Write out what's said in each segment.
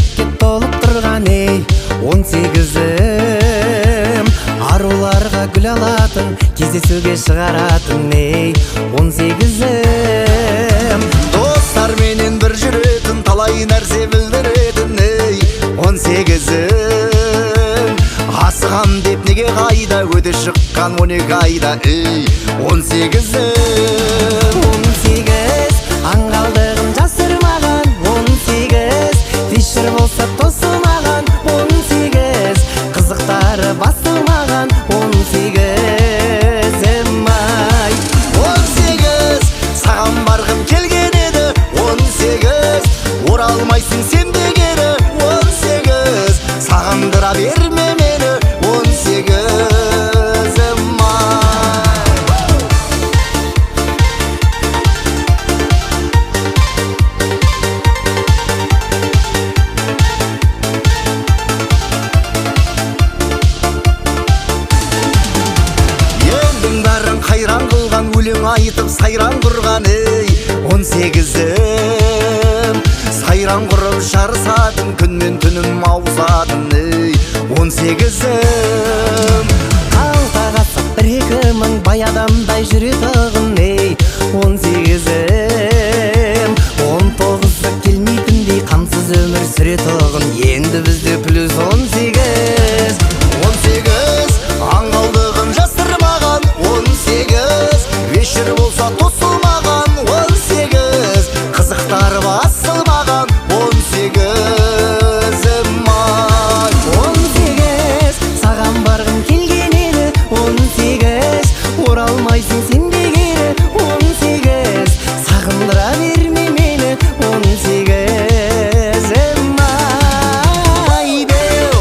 Келешекке толып тұрған ей 18-ім, аруларға гүл алатын, кездесуге шығаратын ей 18-ім. Достар менен бір жүретін, талай нәрсе білдіретін ей 18-ім. Асығам деп неге қайда, өте шыққан 12 айда ей 18-ім. 18 аңғалдығын жасырмаған, 18 фишер болса тосылмаған, 18 қызықтары басылмаған, 18-ім ай. 18 саған барғым келген еді, 18 оралмайсың сен де кері, 18 сағындыра берме мені, 18-ім ай. Елдің бәрін қайран қылған, өлең айтып сайран құрған ей 18-ім. Сайран құрып жарысатын, күн мен түнім ауысатын ей 18-ім. Қалтаға сап 1-2 мың бай адамдай жүретұғын ей 18-ім. 19-ы келмейтіндей қамсыз өмір сүретұғын, енді бізде плюс 18. 18 аңғалдығын жасырмаған, 18 вечер болса тосылмаған, 18 қызықтар басылмаған, 18-ім ай. 18 саған барғым келген еді, 18 оралмайсың сен де кері, 18 сағындыра берме мені, 18-ім ай деу.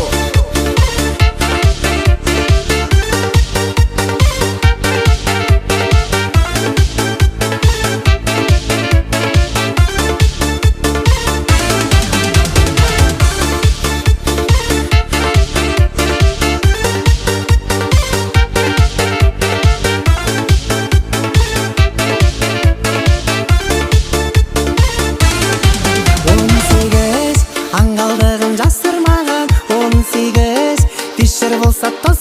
Аңғалдығын жасырмаған, 18 фишер болса тос